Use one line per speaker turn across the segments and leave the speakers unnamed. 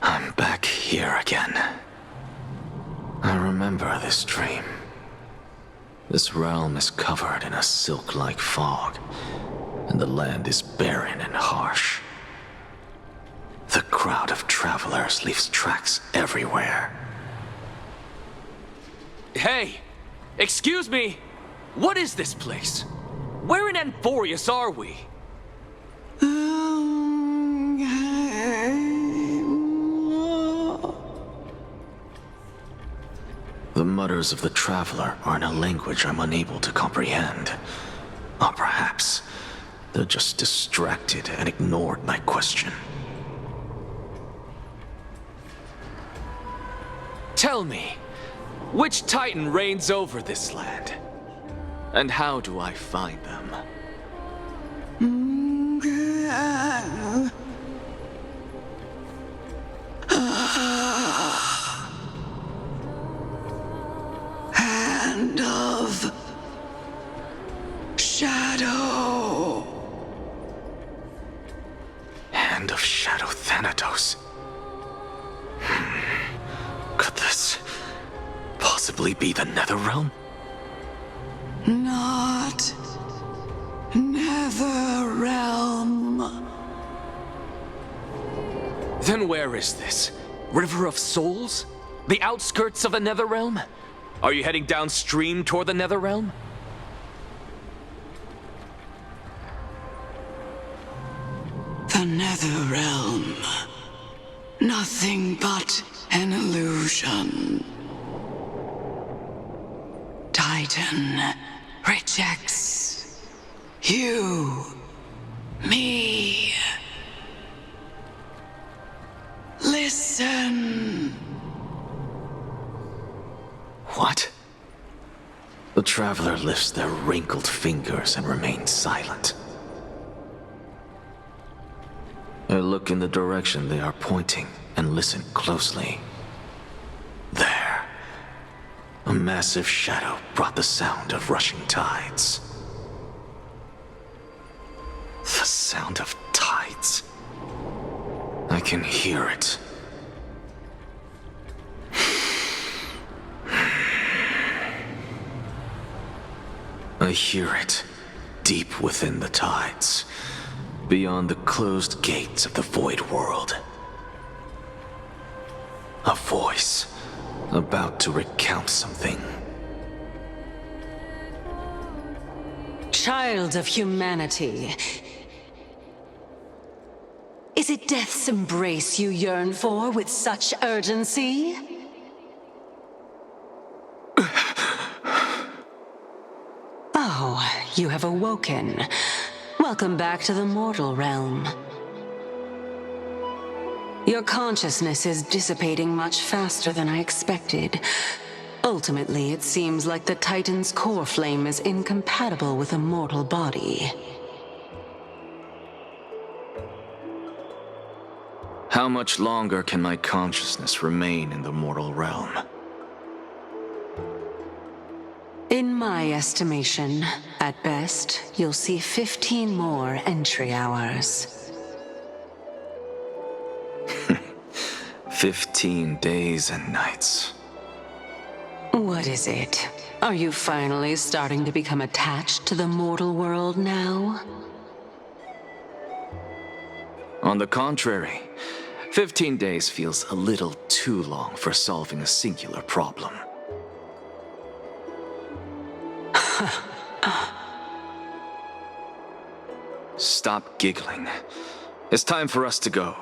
I'm back here again. I remember this dream. This realm is covered in a silk-like fog, and the land is barren and harsh. The crowd of travelers leaves tracks everywhere.
Hey! Excuse me! What is this place? Where in Amphoreus are we?
The mutters of the traveler are in a language I'm unable to comprehend. Or perhaps they're just distracted and ignored my question.
Tell me, which Titan reigns over this land? And how do I find them?
Hand of Shadow.
Hand of Shadow Thanatos. Could this possibly be the Netherrealm?
Not Netherrealm.
Then where is this? River of Souls? The outskirts of the Netherrealm? Are you heading downstream toward the Netherrealm?
The Netherrealm. Nothing but an illusion. Titan rejects you, me. Listen.
What? The traveler lifts their wrinkled fingers and remains silent. I look in the direction they are pointing and listen closely. There. A massive shadow brought the sound of rushing tides. The sound of tides. I can hear it. I hear it, deep within the tides, beyond the closed gates of the void world. A voice, about to recount something.
Child of humanity, is it death's embrace you yearn for with such urgency? Oh, you have awoken. Welcome back to the mortal realm. Your consciousness is dissipating much faster than I expected. Ultimately, it seems like the Titan's core flame is incompatible with a mortal body.
How much longer can my consciousness remain in the mortal realm?
In my estimation, at best, you'll see 15 more entry hours.
15 days and nights.
What is it? Are you finally starting to become attached to the mortal world now?
On the contrary, 15 days feels a little too long for solving a singular problem. Stop giggling. It's time for us to go.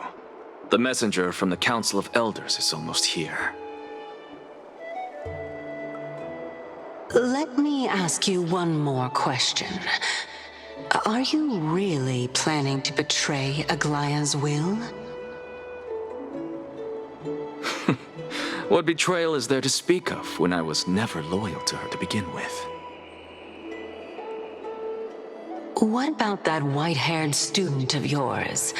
The messenger from the Council of Elders is almost here.
Let me ask you one more question. Are you really planning to betray Aglaya's will?
What betrayal is there to speak of when I was never loyal to her to begin with?
What about that white-haired student of yours?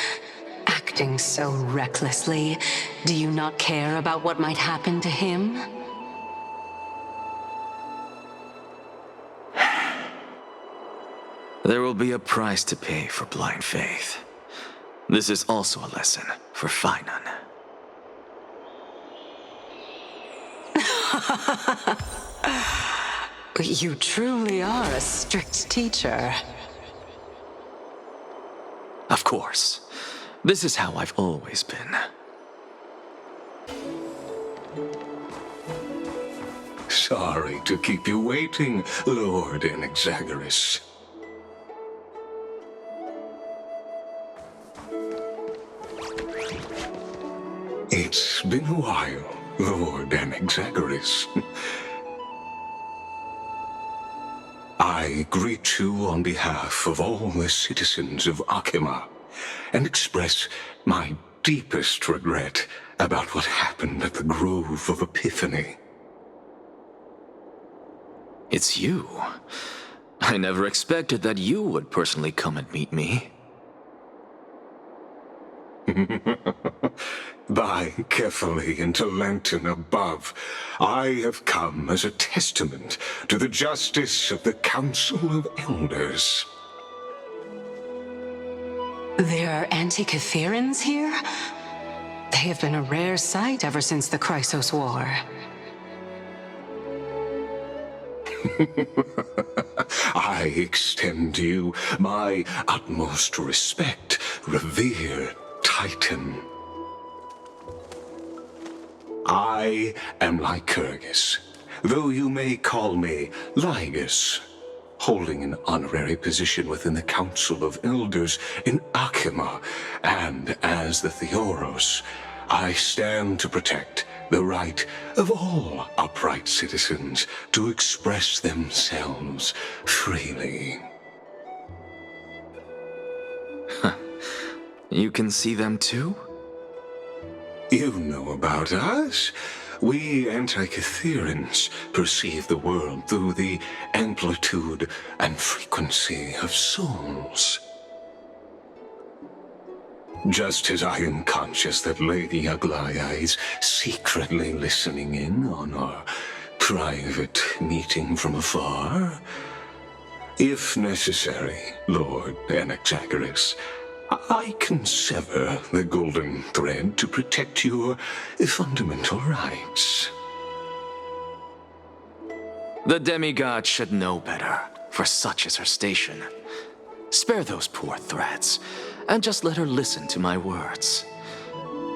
Acting so recklessly, do you not care about what might happen to him?
There will be a price to pay for blind faith. This is also a lesson for Finan.
You truly are a strict teacher.
Of course. This is how I've always been.
Sorry to keep you waiting, Lord Enexagoras. It's been a while, Lord Enexagoras. I greet you on behalf of all the citizens of Akima and express my deepest regret about what happened at the Grove of Epiphany.
It's you. I never expected that you would personally come and meet me.
By carefully into Lantern above, I have come as a testament to the justice of the Council of Elders.
There are Antikytherans here? They have been a rare sight ever since the Chrysos War.
I extend to you my utmost respect, revered Titan. I am Lycurgus, though you may call me Lygus, holding an honorary position within the Council of Elders in Akima, and as the Theoros, I stand to protect the right of all upright citizens to express themselves freely.
You can see them too?
You know about us. We Antikytherans perceive the world through the amplitude and frequency of souls. Just as I am conscious that Lady Aglaya is secretly listening in on our private meeting from afar, if necessary, Lord Enexagoras, I can sever the golden thread to protect your fundamental rights.
The demigod should know better, for such is her station. Spare those poor threats, and just let her listen to my words.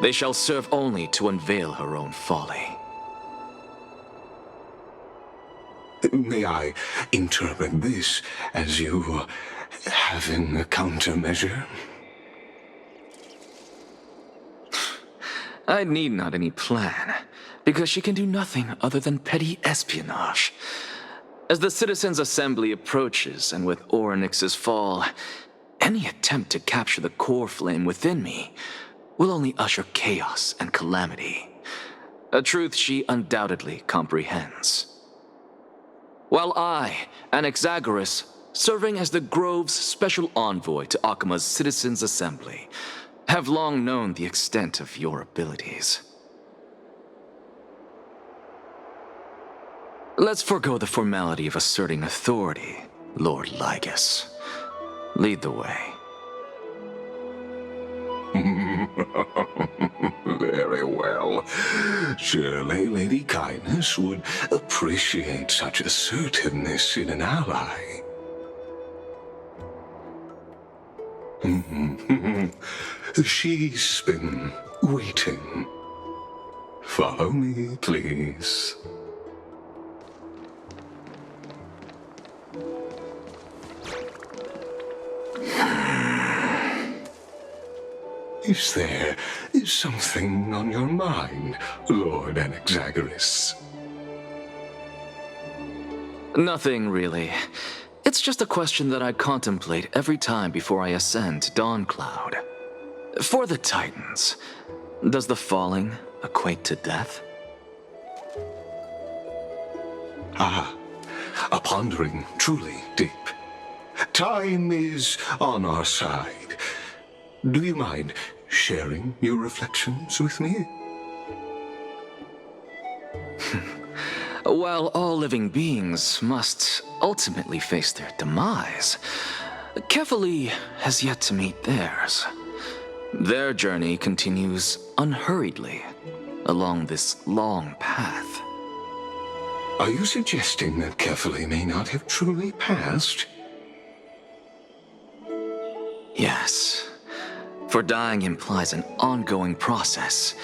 They shall serve only to unveil her own folly.
May I interpret this as you having a countermeasure?
I need not any plan, because she can do nothing other than petty espionage. As the Citizens' Assembly approaches, and with Orynyx's fall, any attempt to capture the core flame within me will only usher chaos and calamity, a truth she undoubtedly comprehends. While I, Enexagoras, serving as the Grove's special envoy to Akima's Citizens' Assembly, have long known the extent of your abilities. Let's forego the formality of asserting authority, Lord Lygus. Lead the way.
Very well. Surely Lady Kindness would appreciate such assertiveness in an ally. She's been waiting. Follow me, please. Is there something on your mind, Lord Enexagoras?
Nothing, really. It's just a question that I contemplate every time before I ascend to Dawncloud. For the Titans, does the falling equate to death?
Ah, a pondering truly deep. Time is on our side. Do you mind sharing your reflections with me?
While all living beings must ultimately face their demise, Kefali has yet to meet theirs.
Their journey continues unhurriedly along this long path.
Are you suggesting that Kefali may not have truly passed?
Yes. For dying implies an ongoing process,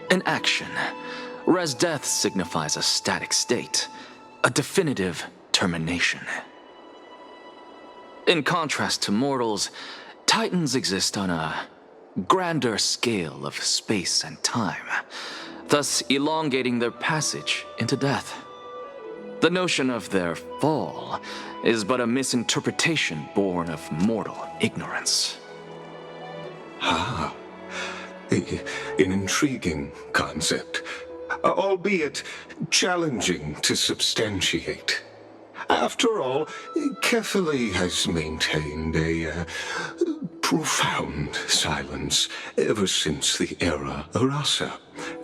an action, whereas death signifies a static state, a definitive termination. In contrast to mortals, Titans exist on a grander scale of space and time, thus elongating their passage into death. The notion of their fall is but a misinterpretation born of mortal ignorance.
Ah, an intriguing concept, albeit challenging to substantiate. After all, Kefali has maintained a profound silence ever since the era Arasa,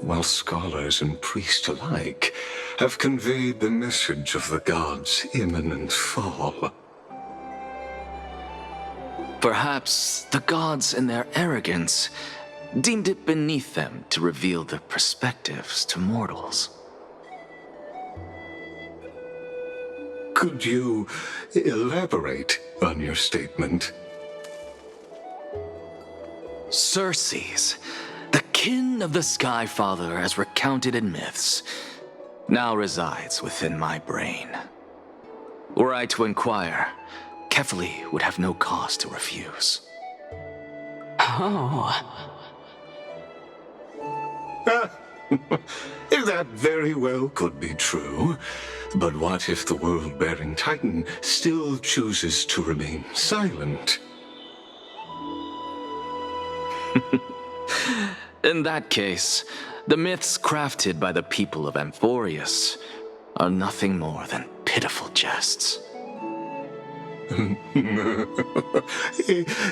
while scholars and priests alike have conveyed the message of the gods' imminent fall.
Perhaps the gods, in their arrogance, deemed it beneath them to reveal their perspectives to mortals.
Could you elaborate on your statement?
Circes, the kin of the Sky Father as recounted in myths, now resides within my brain. Were I to inquire, Kefali would have no cause to refuse.
Oh.
That very well could be true. But what if the world-bearing Titan still chooses to remain silent?
In that case, the myths crafted by the people of Amphoreus are nothing more than pitiful jests.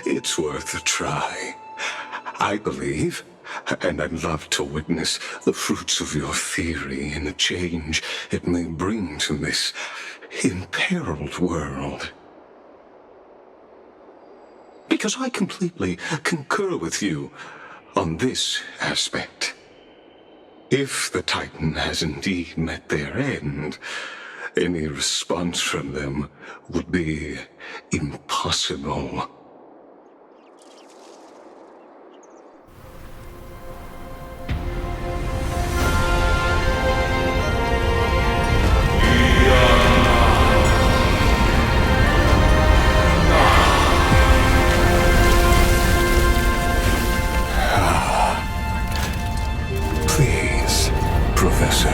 It's worth a try. I believe, and I'd love to witness the fruits of your theory and the change it may bring to this imperiled world. Because I completely concur with you on this aspect. If the Titan has indeed met their end, any response from them would be impossible. Please, Professor.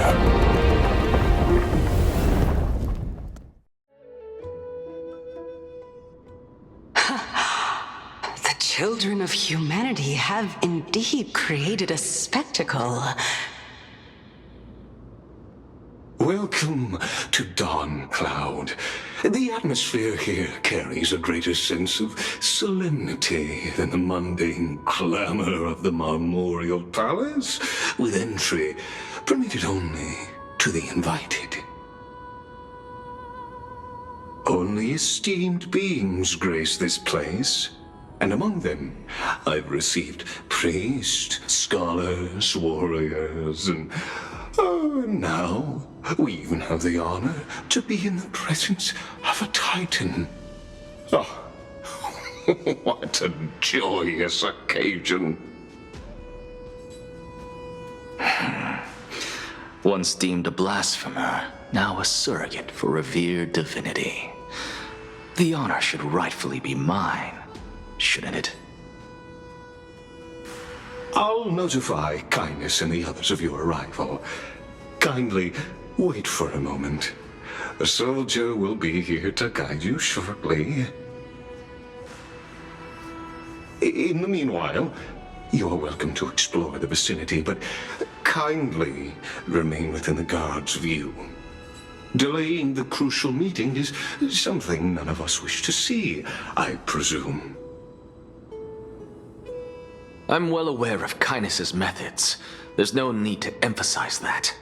The children of humanity have indeed created a spectacle.
Welcome to Dawn Cloud. The atmosphere here carries a greater sense of solemnity than the mundane clamor of the Marmorial Palace, with entry permitted only to the invited. Only esteemed beings grace this place, and among them I've received priests, scholars, warriors, and now we even have the honor to be in the presence of a Titan. Oh, what a joyous occasion.
Once deemed a blasphemer, now a surrogate for revered divinity. The honor should rightfully be mine, shouldn't it?
I'll notify Kindness and the others of your arrival. Kindly wait for a moment. A soldier will be here to guide you shortly. In the meanwhile, you are welcome to explore the vicinity, but kindly remain within the guard's view. Delaying the crucial meeting is something none of us wish to see, I presume.
I'm well aware of Kindness's methods. There's no need to emphasize that.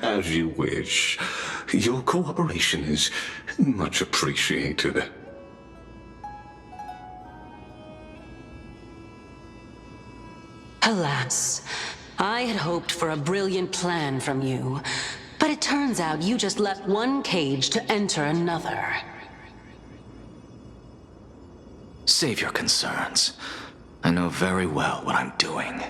As you wish. Your cooperation is much appreciated.
Alas, I had hoped for a brilliant plan from you, but it turns out you just left one cage to enter another.
Save your concerns. I know very well what I'm doing.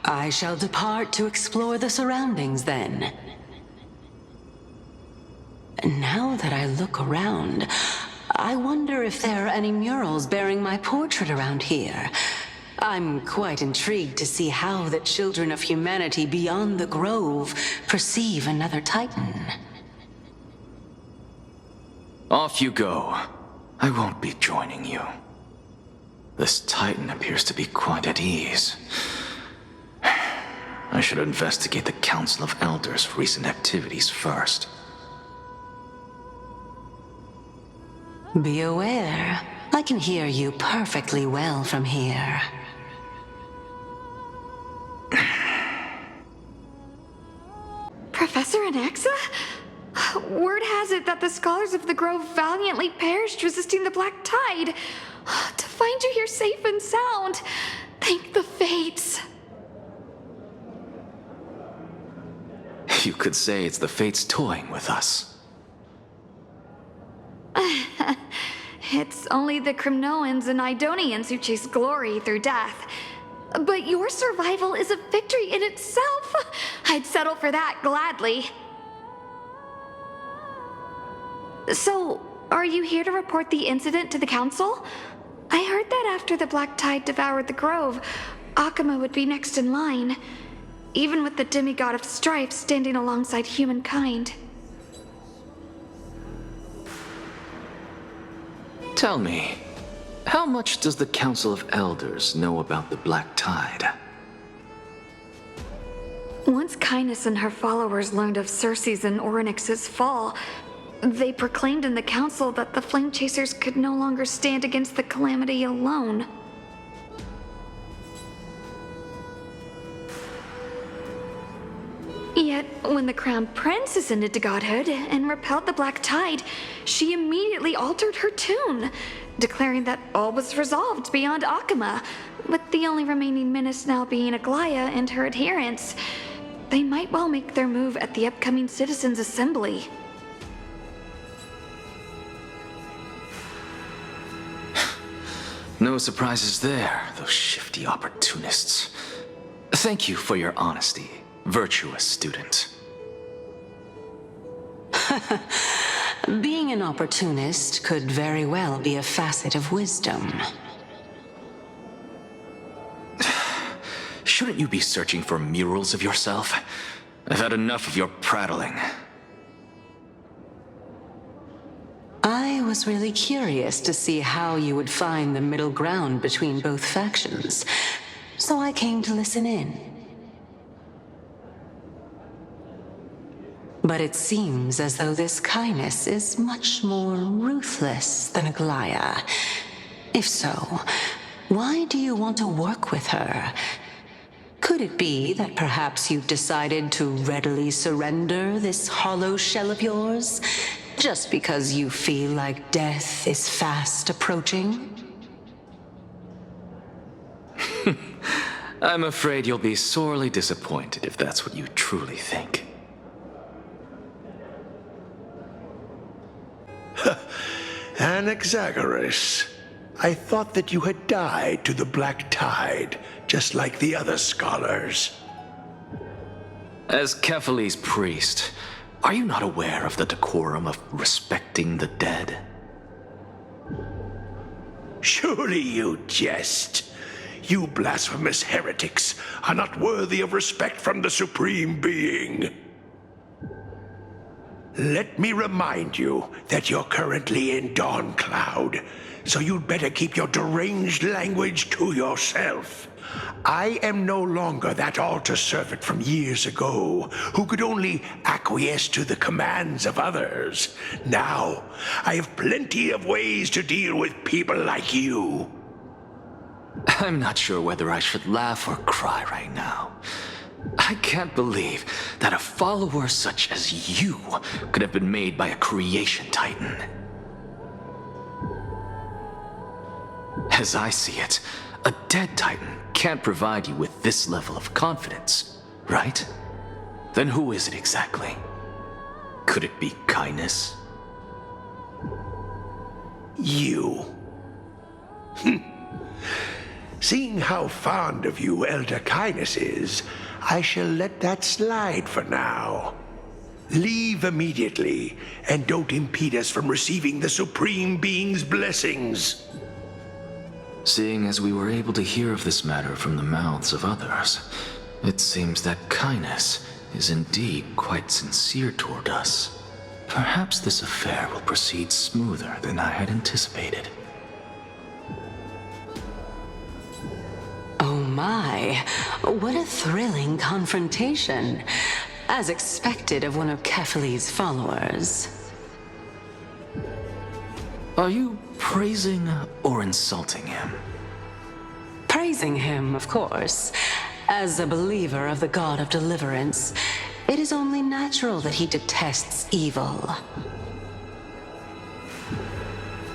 I shall depart to explore the surroundings then. Now that I look around, I wonder if there are any murals bearing my portrait around here. I'm quite intrigued to see how the children of humanity beyond the grove perceive another Titan.
Off you go. I won't be joining you. This Titan appears to be quite at ease. I should investigate the Council of Elders' recent activities first.
Be aware, I can hear you perfectly well from here.
Professor Anaxa? Word has it that the scholars of the Grove valiantly perished resisting the Black Tide. To find you here safe and sound, thank the fates.
You could say it's the fates toying with us.
It's only the Crimnoans and Idonians who chase glory through death. But your survival is a victory in itself. I'd settle for that gladly. So, are you here to report the incident to the Council? I heard that after the Black Tide devoured the Grove, Akuma would be next in line, even with the demigod of strife standing alongside humankind.
Tell me, how much does the Council of Elders know about the Black Tide?
Once Kindness and her followers learned of Circe's and Orynyx's fall, they proclaimed in the council that the Flame Chasers could no longer stand against the calamity alone. Yet, when the Crown Prince ascended to godhood and repelled the Black Tide, she immediately altered her tune, declaring that all was resolved beyond Akuma, with the only remaining menace now being Aglaya and her adherents. They might well make their move at the upcoming Citizens' Assembly.
No surprises there, those shifty opportunists. Thank you for your honesty, virtuous student.
Being an opportunist could very well be a facet of wisdom.
Shouldn't you be searching for murals of yourself? I've had enough of your prattling.
I was really curious to see how you would find the middle ground between both factions, so I came to listen in. But it seems as though this Kindness is much more ruthless than Aglaya. If so, why do you want to work with her? Could it be that perhaps you've decided to readily surrender this hollow shell of yours, just because you feel like death is fast approaching?
I'm afraid you'll be sorely disappointed if that's what you truly think.
Anaxagoras, I thought that you had died to the Black Tide, just like the other scholars.
As Kephale's priest, are you not aware of the decorum of respecting the dead?
Surely you jest. You blasphemous heretics are not worthy of respect from the Supreme Being. Let me remind you that you're currently in Dawn Cloud, so you'd better keep your deranged language to yourself. I am no longer that altar servant from years ago, who could only acquiesce to the commands of others. Now, I have plenty of ways to deal with people like you.
I'm not sure whether I should laugh or cry right now. I can't believe that a follower such as you could have been made by a creation titan. As I see it, a dead Titan can't provide you with this level of confidence, right? Then who is it exactly? Could it be kindness?
You. Seeing how fond of you Elder Kindness is, I shall let that slide for now. Leave immediately, and don't impede us from receiving the Supreme Being's blessings.
Seeing as we were able to hear of this matter from the mouths of others, it seems that kindness is indeed quite sincere toward us. Perhaps this affair will proceed smoother than I had anticipated.
Oh my, what a thrilling confrontation. As expected of one of Kefali's followers.
Are you praising or insulting him?
Praising him, of course. As a believer of the God of Deliverance, it is only natural that he detests evil.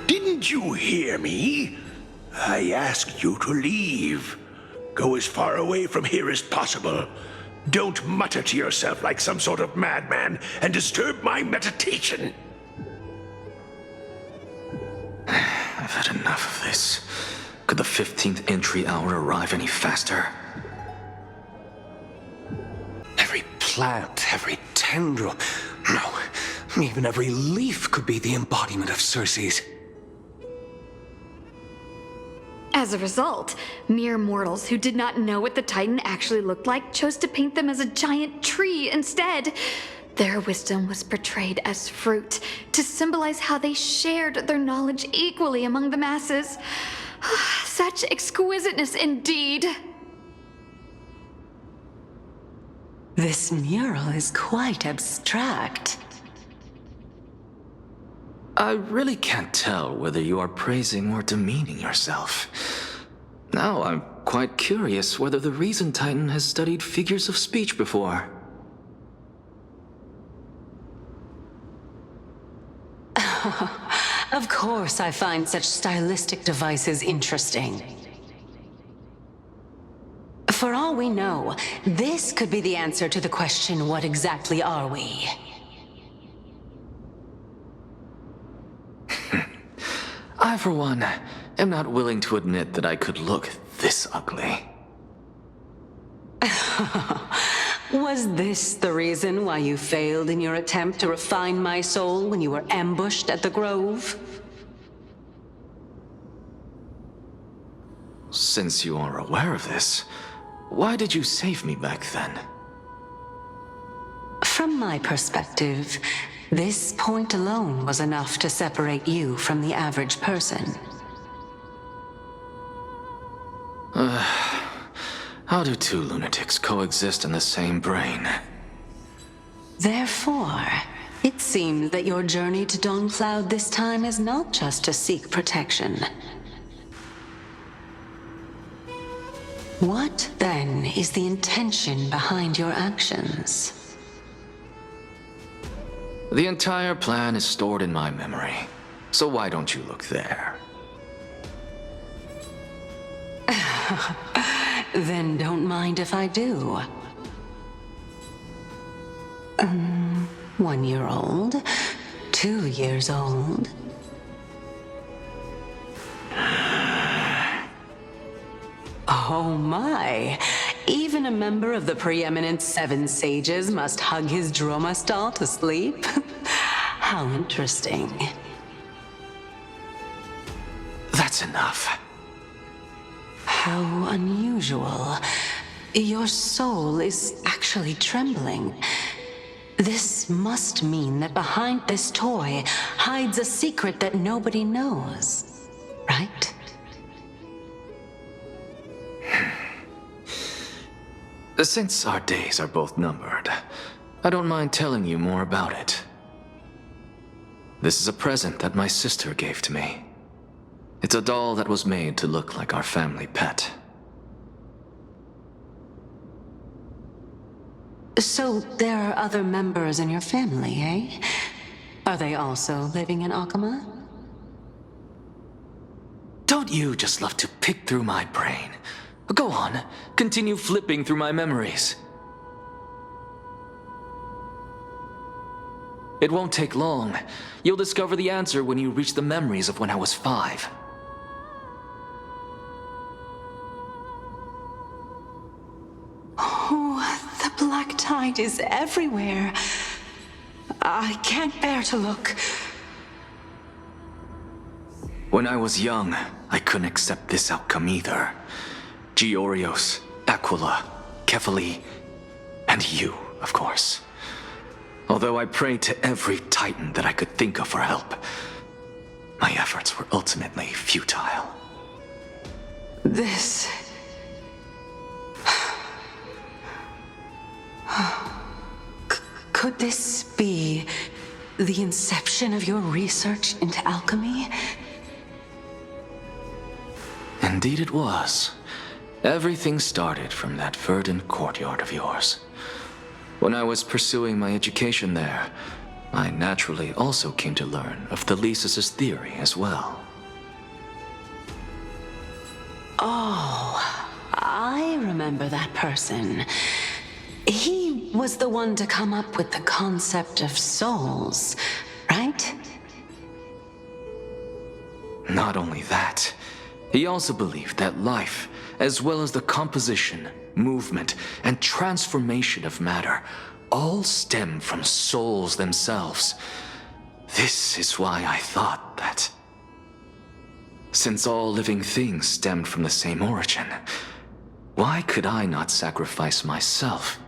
Didn't you hear me? I asked you to leave. Go as far away from here as possible. Don't mutter to yourself like some sort of madman and disturb my meditation.
I've had enough of this. Could the 15th entry hour arrive any faster?
Every plant, every tendril, no, even every leaf could be the embodiment of Circe's.
As a result, mere mortals who did not know what the Titan actually looked like chose to paint them as a giant tree instead. Their wisdom was portrayed as fruit, to symbolize how they shared their knowledge equally among the masses. Such exquisiteness indeed.
This mural is quite abstract.
I really can't tell whether you are praising or demeaning yourself. Now I'm quite curious whether the Reason Titan has studied figures of speech before.
Of course I find such stylistic devices interesting. For all we know, this could be the answer to the question, what exactly are we?
I, for one, am not willing to admit that I could look this ugly.
Was this the reason why you failed in your attempt to refine my soul when you were ambushed at the Grove?
Since you are aware of this, why did you save me back then?
From my perspective, this point alone was enough to separate you from the average person.
How do two lunatics coexist in the same brain?
Therefore, it seems that your journey to Dawncloud this time is not just to seek protection. What, then, is the intention behind your actions?
The entire plan is stored in my memory, so why don't you look there?
Then don't mind if I do. 1 year old, 2 years old. Oh my! Even a member of the preeminent 7 sages must hug his droma stall to sleep? How interesting.
That's enough.
How unusual. Your soul is actually trembling. This must mean that behind this toy hides a secret that nobody knows, right?
Since our days are both numbered, I don't mind telling you more about it. This is a present that my sister gave to me. It's a doll that was made to look like our family pet.
So there are other members in your family, eh? Are they also living in Akama?
Don't you just love to pick through my brain? Go on, continue flipping through my memories. It won't take long. You'll discover the answer when you reach the memories of when I was 5.
Oh, the black tide is everywhere. I can't bear to look.
When I was young, I couldn't accept this outcome either. Georios, Aquila, Kefali, and you, of course. Although I prayed to every titan that I could think of for help, my efforts were ultimately futile.
This... Could this be the inception of your research into alchemy?
Indeed it was. Everything started from that verdant courtyard of yours. When I was pursuing my education there, I naturally also came to learn of Thelesis' theory as well.
Oh, I remember that person. He was the one to come up with the concept of souls, right?
Not only that, he also believed that life, as well as the composition, movement, and transformation of matter, all stem from souls themselves. This is why I thought that, since all living things stemmed from the same origin, why could I not sacrifice myself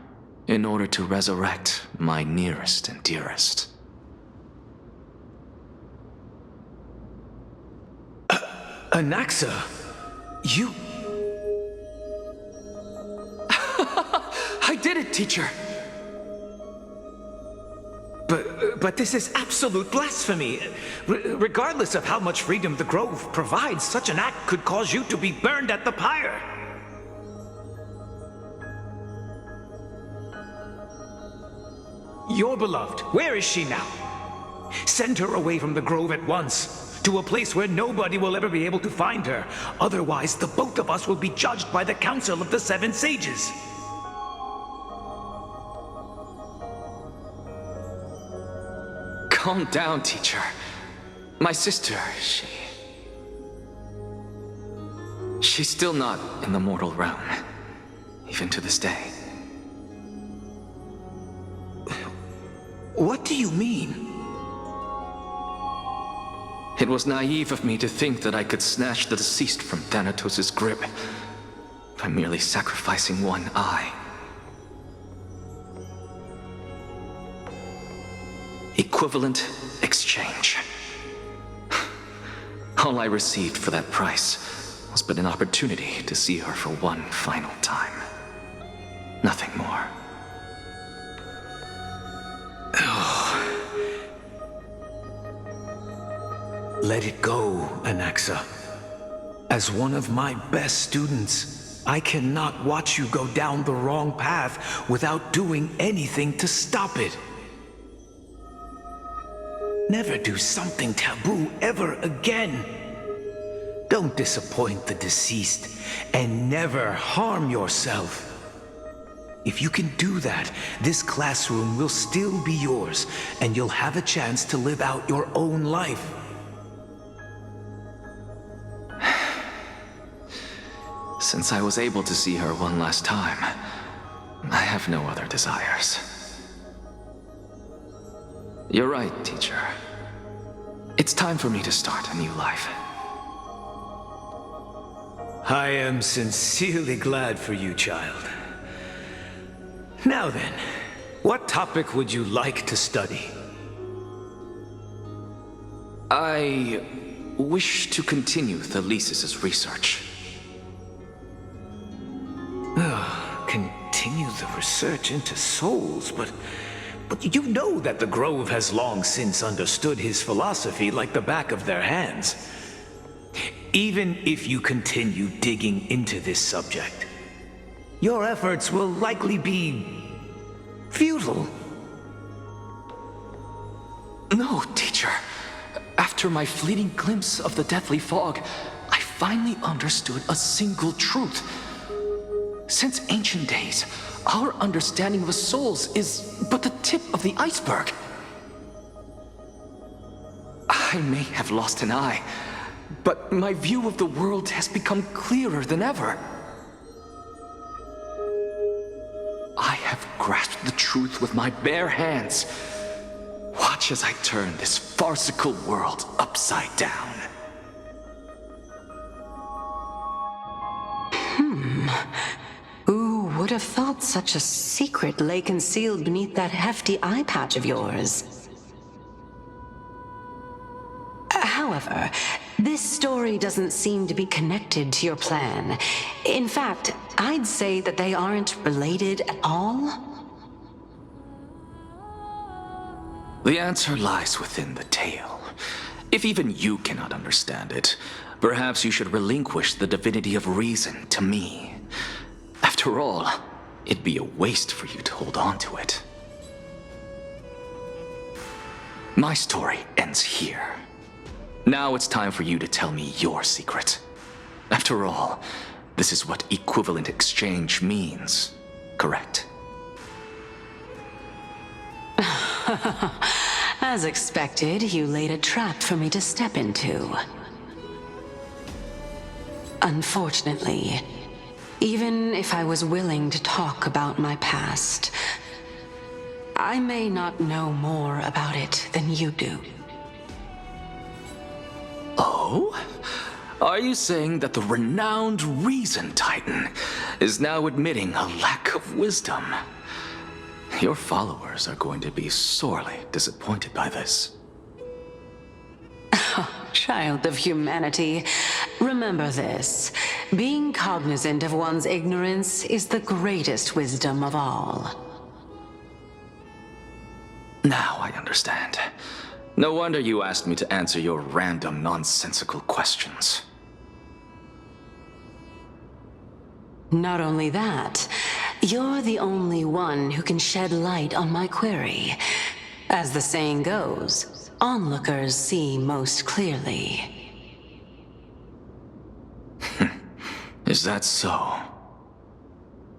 in order to resurrect my nearest and dearest?
Anaxa, you...
I did it, teacher!
But this is absolute blasphemy. Regardless of how much freedom the Grove provides, such an act could cause you to be burned at the pyre. Your beloved, where is she now? Send her away from the Grove at once, to a place where nobody will ever be able to find her. Otherwise, the both of us will be judged by the Council of the Seven Sages.
Calm down, teacher. My sister, she's still not in the mortal realm, even to this day.
What do you mean?
It was naive of me to think that I could snatch the deceased from Thanatos' grip by merely sacrificing one eye. Equivalent exchange. All I received for that price was but an opportunity to see her for one final time. Nothing more.
Let it go, Anaxa. As one of my best students, I cannot watch you go down the wrong path without doing anything to stop it. Never do something taboo ever again. Don't disappoint the deceased, and never harm yourself. If you can do that, this classroom will still be yours, and you'll have a chance to live out your own life.
Since I was able to see her one last time, I have no other desires. You're right, teacher. It's time for me to start a new life.
I am sincerely glad for you, child. Now then, what topic would you like to study?
I wish to continue Thelesis' research.
Continue the research into souls, but you know that the Grove has long since understood his philosophy like the back of their hands. Even if you continue digging into this subject, your efforts will likely be futile.
No, teacher. After my fleeting glimpse of the deathly fog, I finally understood a single truth. Since ancient days, our understanding of the souls is but the tip of the iceberg. I may have lost an eye, but my view of the world has become clearer than ever. I have grasped the truth with my bare hands. Watch as I turn this farcical world upside down.
Who would have thought such a secret lay concealed beneath that hefty eye patch of yours? However, this story doesn't seem to be connected to your plan. In fact, I'd say that they aren't related at all.
The answer lies within the tale. If even you cannot understand it, perhaps you should relinquish the divinity of reason to me. After all, it'd be a waste for you to hold on to it. My story ends here. Now it's time for you to tell me your secret. After all, this is what equivalent exchange means, correct?
As expected, you laid a trap for me to step into. Unfortunately, even if I was willing to talk about my past, I may not know more about it than you do.
Oh? Are you saying that the renowned Reason Titan is now admitting a lack of wisdom? Your followers are going to be sorely disappointed by this.
Child of humanity, remember this. Being cognizant of one's ignorance is the greatest wisdom of all.
Now I understand. No wonder you asked me to answer your random, nonsensical questions.
Not only that, you're the only one who can shed light on my query. As the saying goes, onlookers see most clearly.
Is that so?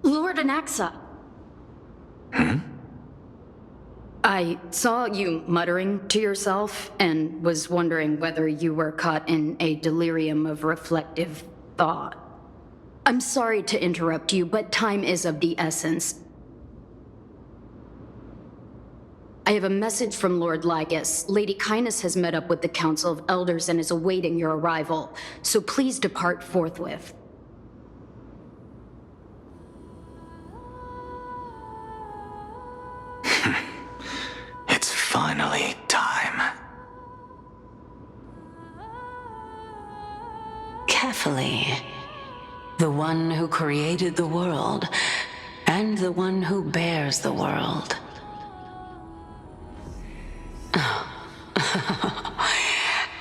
Lord Anaxa. I saw you muttering to yourself and was wondering whether you were caught in a delirium of reflective thought. I'm sorry to interrupt you, but time is of the essence. I have a message from Lord Ligus. Lady Kindness has met up with the Council of Elders and is awaiting your arrival, so please depart forthwith.
It's finally time.
Carefully. The one who created the world, and the one who bears the world.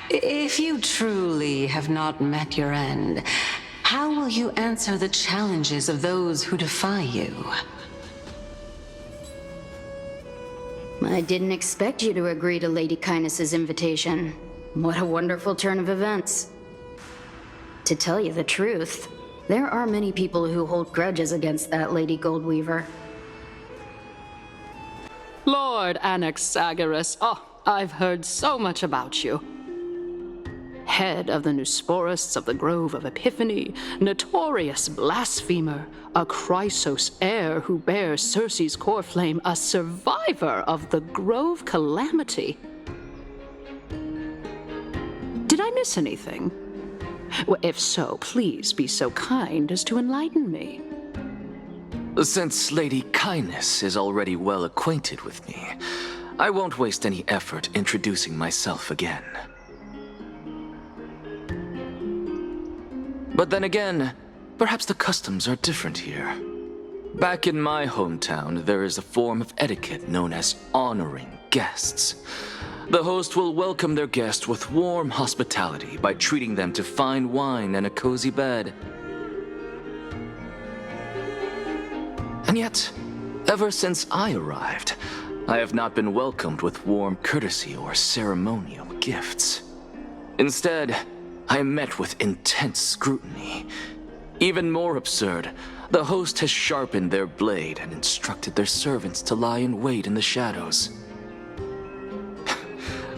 If you truly have not met your end, how will you answer the challenges of those who defy you?
I didn't expect you to agree to Lady Kindness's invitation. What a wonderful turn of events. To tell you the truth, there are many people who hold grudges against that Lady Goldweaver.
Lord Anaxagoras, I've heard so much about you. Head of the Nusporists of the Grove of Epiphany, notorious blasphemer, a Chrysos heir who bears Circe's core flame, a survivor of the Grove calamity. Did I miss anything? Well, if so, please be so kind as to enlighten me.
Since Lady Kindness is already well acquainted with me, I won't waste any effort introducing myself again. But then again, perhaps the customs are different here. Back in my hometown, there is a form of etiquette known as honoring guests. The host will welcome their guest with warm hospitality by treating them to fine wine and a cozy bed. And yet, ever since I arrived, I have not been welcomed with warm courtesy or ceremonial gifts. Instead, I am met with intense scrutiny. Even more absurd, the host has sharpened their blade and instructed their servants to lie in wait in the shadows.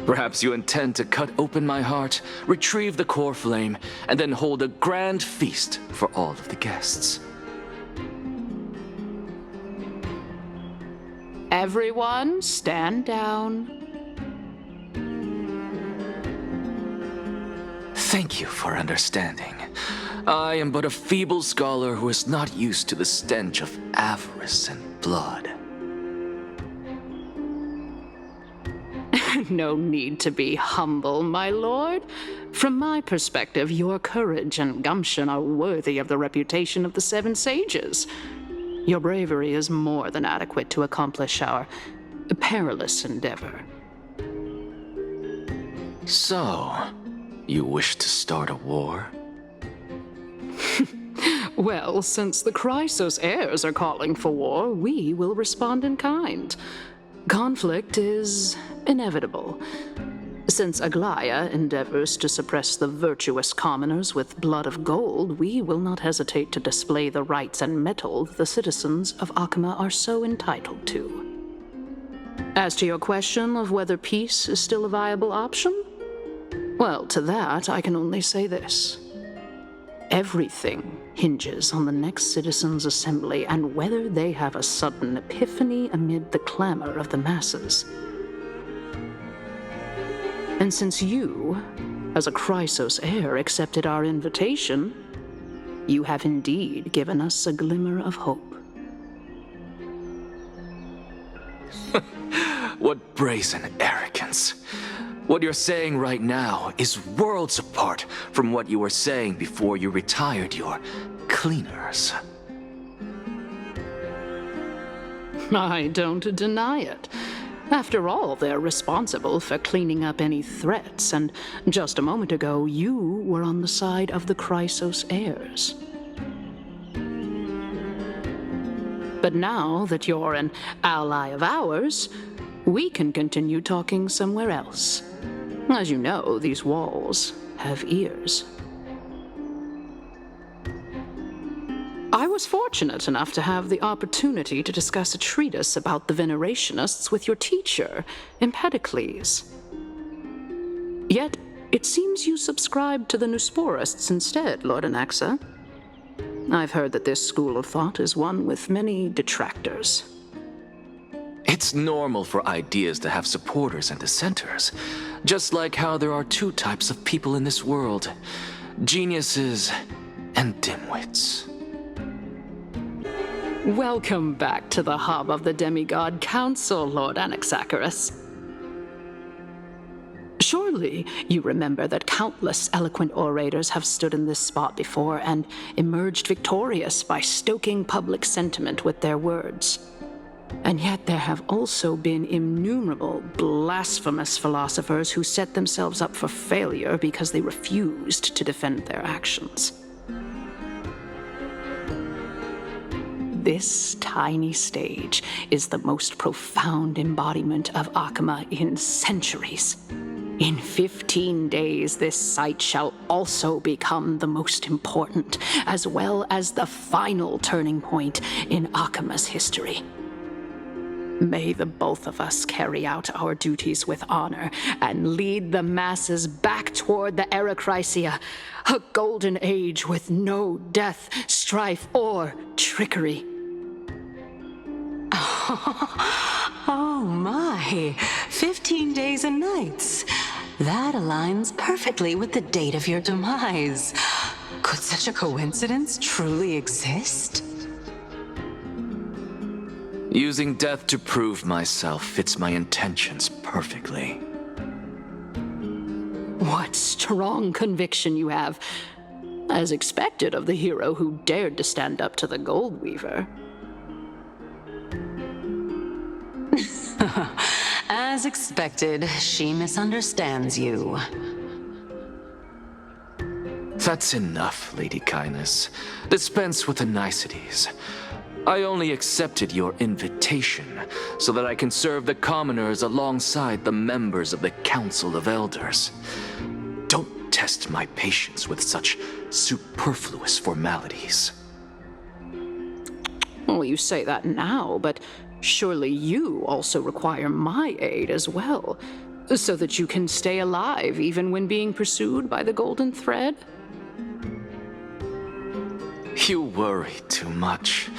Perhaps you intend to cut open my heart, retrieve the core flame, and then hold a grand feast for all of the guests.
Everyone, stand down.
Thank you for understanding. I am but a feeble scholar who is not used to the stench of avarice and blood.
No need to be humble, my lord. From my perspective, your courage and gumption are worthy of the reputation of the Seven Sages. Your bravery is more than adequate to accomplish our perilous endeavor.
So, you wish to start a war?
Well, since the Chrysos heirs are calling for war, we will respond in kind. Conflict is inevitable. Since Aglaya endeavors to suppress the virtuous commoners with blood of gold, we will not hesitate to display the rights and mettle the citizens of Akama are so entitled to. As to your question of whether peace is still a viable option, well, to that I can only say this. Everything hinges on the next citizens' assembly and whether they have a sudden epiphany amid the clamor of the masses. And since you, as a Chrysos heir, accepted our invitation, you have indeed given us a glimmer of hope.
What brazen arrogance. What you're saying right now is worlds apart from what you were saying before you retired your cleaners.
I don't deny it. After all, they're responsible for cleaning up any threats, and just a moment ago, you were on the side of the Chrysos heirs. But now that you're an ally of ours, we can continue talking somewhere else. As you know, these walls have ears. I was fortunate enough to have the opportunity to discuss a treatise about the Venerationists with your teacher, Empedocles. Yet, it seems you subscribed to the Nusporists instead, Lord Anaxa. I've heard that this school of thought is one with many detractors.
It's normal for ideas to have supporters and dissenters, just like how there are two types of people in this world, geniuses and dimwits.
Welcome back to the hub of the Demigod Council, Lord Anaxagoras. Surely you remember that countless eloquent orators have stood in this spot before and emerged victorious by stoking public sentiment with their words. And yet there have also been innumerable blasphemous philosophers who set themselves up for failure because they refused to defend their actions. This tiny stage is the most profound embodiment of Akama in centuries. In 15 days, this site shall also become the most important, as well as the final turning point in Akama's history. May the both of us carry out our duties with honor and lead the masses back toward the Erechrysia, a golden age with no death, strife, or trickery.
Oh my, 15 days and nights. That aligns perfectly with the date of your demise. Could such a coincidence truly exist?
Using death to prove myself fits my intentions perfectly.
What strong conviction you have, as expected of the hero who dared to stand up to the Gold Weaver.
As expected, she misunderstands you.
That's enough, Lady Kindness. Dispense with the niceties. I only accepted your invitation so that I can serve the commoners alongside the members of the Council of Elders. Don't test my patience with such superfluous formalities.
Well, you say that now, but surely you also require my aid as well, so that you can stay alive even when being pursued by the Golden Thread?
You worry too much.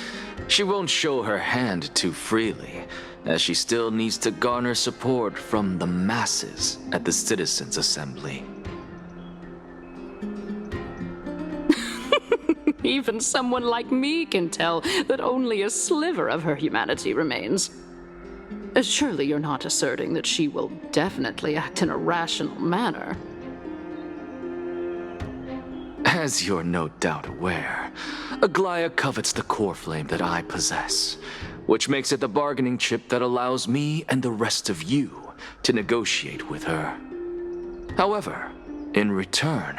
She won't show her hand too freely, as she still needs to garner support from the masses at the Citizens' Assembly.
Even someone like me can tell that only a sliver of her humanity remains. Surely you're not asserting that she will definitely act in a rational manner.
As you're no doubt aware, Aglaya covets the core flame that I possess, which makes it the bargaining chip that allows me and the rest of you to negotiate with her. However, in return,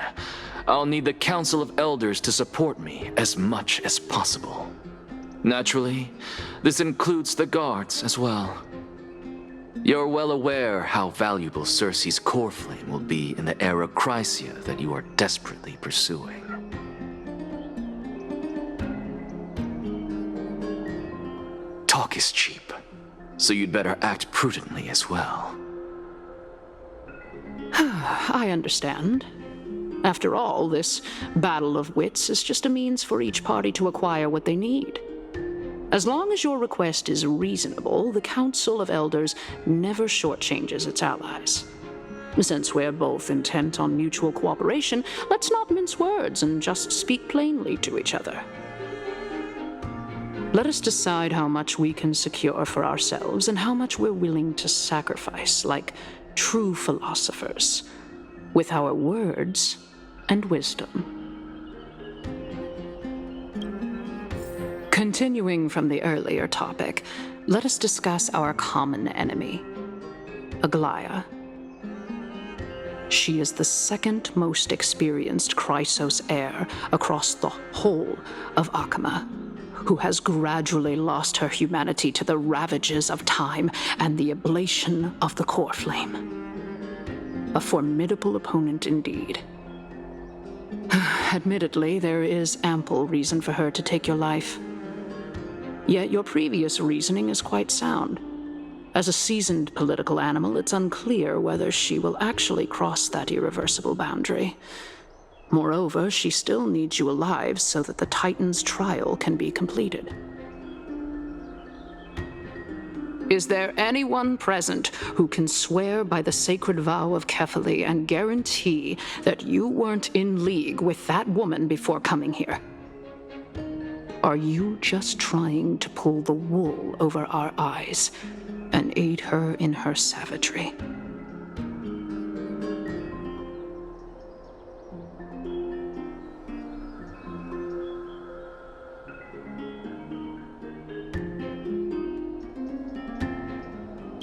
I'll need the Council of Elders to support me as much as possible. Naturally, this includes the guards as well. You're well aware how valuable Circe's core flame will be in the era Chrysia that you are desperately pursuing. Talk is cheap, so you'd better act prudently as well.
I understand. After all, this battle of wits is just a means for each party to acquire what they need. As long as your request is reasonable, the Council of Elders never shortchanges its allies. Since we're both intent on mutual cooperation, let's not mince words and just speak plainly to each other. Let us decide how much we can secure for ourselves and how much we're willing to sacrifice, like true philosophers, with our words and wisdom. Continuing from the earlier topic, let us discuss our common enemy, Aglaya. She is the second most experienced Chrysos heir across the whole of Akama, who has gradually lost her humanity to the ravages of time and the ablation of the core flame. A formidable opponent indeed. Admittedly, there is ample reason for her to take your life. Yet your previous reasoning is quite sound. As a seasoned political animal, it's unclear whether she will actually cross that irreversible boundary. Moreover, she still needs you alive so that the Titan's trial can be completed. Is there anyone present who can swear by the sacred vow of Kefali and guarantee that you weren't in league with that woman before coming here? Are you just trying to pull the wool over our eyes and aid her in her savagery?